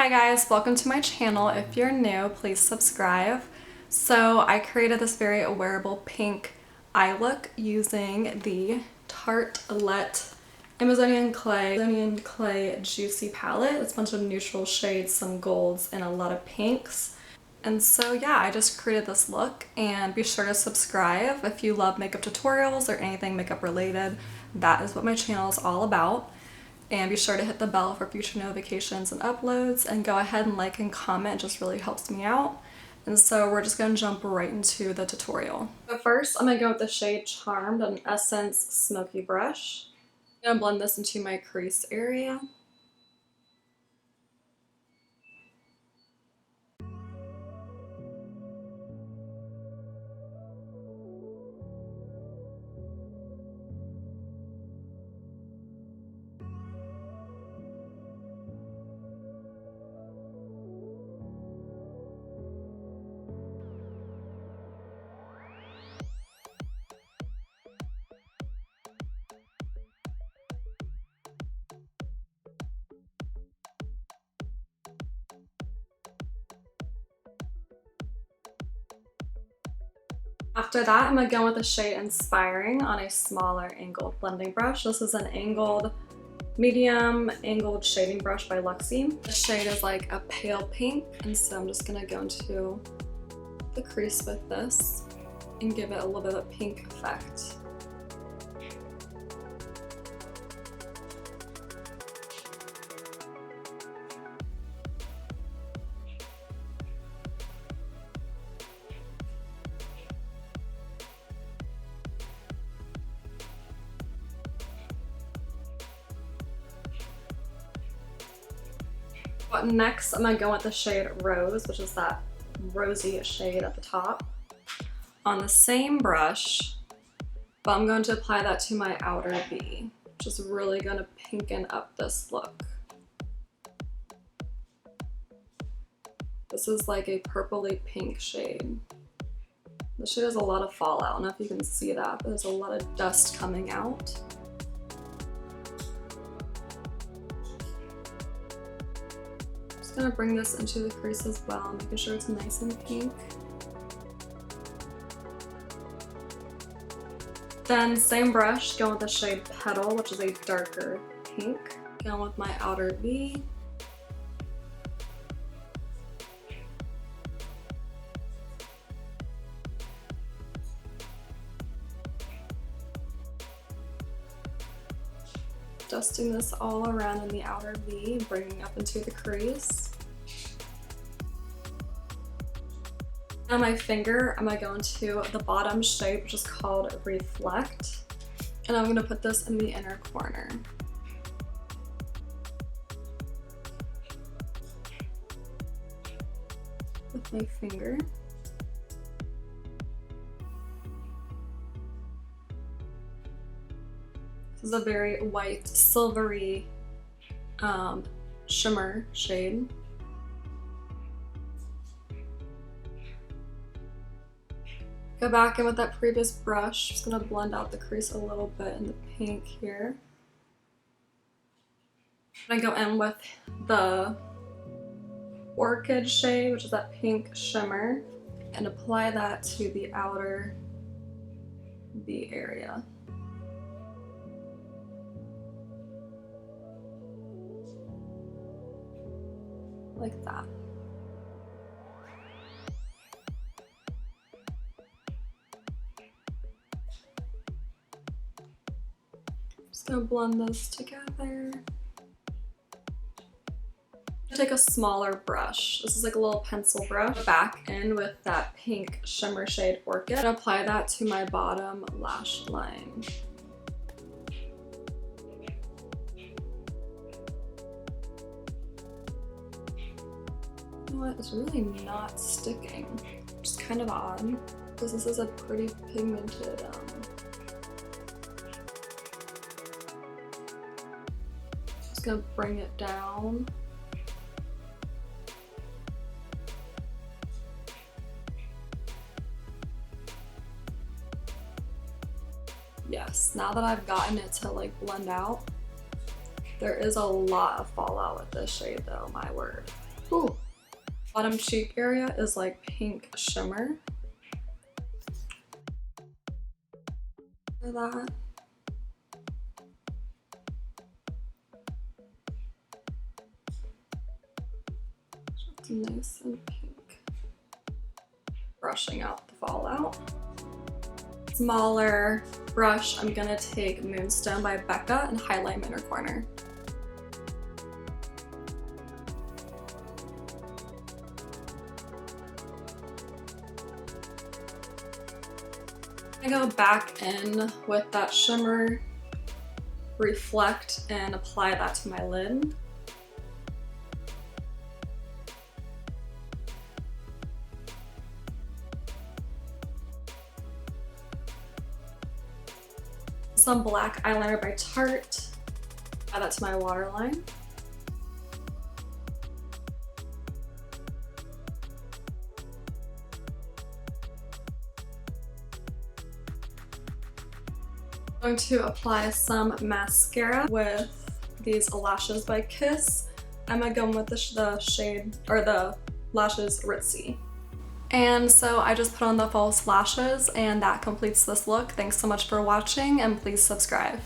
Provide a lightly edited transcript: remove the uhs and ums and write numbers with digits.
Hi guys, welcome to my channel. If you're new, please subscribe. So I created this very wearable pink eye look using the Tartelette Amazonian Clay Juicy palette. It's a bunch of neutral shades, some golds, and a lot of pinks. And so yeah, I just created this look, and be sure to subscribe if you love makeup tutorials or anything makeup related. That is what my channel is all about. And be sure to hit the bell for future notifications and uploads, and go ahead and like and comment, it just really helps me out. And so we're just going to jump right into the tutorial. But first I'm going to go with the shade Charmed on an Essence Smoky brush. I'm going to blend this into my crease area. After that, I'm going to go with the shade Inspiring on a smaller angled blending brush. This is an medium angled shading brush by Lexi. The shade is like a pale pink, and so I'm just going to go into the crease with this and give it a little bit of a pink effect. But next, I'm going to go with the shade Rose, which is that rosy shade at the top, on the same brush, but I'm going to apply that to my outer V, which is really going to pinken up this look. This is like a purpley pink shade. This shade has a lot of fallout. I don't know if you can see that, but there's a lot of dust coming out. I'm gonna bring this into the crease as well, making sure it's nice and pink. Then same brush, going with the shade Petal, which is a darker pink. Going with my outer V. Dusting this all around in the outer V, bringing up into the crease. On my finger, I'm going to go into the bottom shade, which is called Reflect, and I'm going to put this in the inner corner. With my finger. This is a very white, silvery shimmer shade. Go back in with that previous brush. Just gonna blend out the crease a little bit in the pink here. I'm gonna go in with the Orchid shade, which is that pink shimmer, and apply that to the outer V area. Like that. Just gonna blend those together. Take a smaller brush. This is like a little pencil brush. Back in with that pink shimmer shade Orchid, and apply that to my bottom lash line. You know what, it's really not sticking, which is kind of odd, because this is a pretty pigmented, just gonna bring it down. Yes, now that I've gotten it to like blend out, there is a lot of fallout with this shade though, my word. Ooh. Bottom cheek area is like pink shimmer. For that. It's nice and pink. Brushing out the fallout. Smaller brush, I'm gonna take Moonstone by Becca and highlight my inner corner. I go back in with that shimmer, reflect, and apply that to my lid. Some black eyeliner by Tarte. Add that to my waterline. I'm going to apply some mascara with these lashes by Kiss. I'm gonna go with the shade, or the lashes Ritzy. And so I just put on the false lashes and that completes this look. Thanks so much for watching and please subscribe.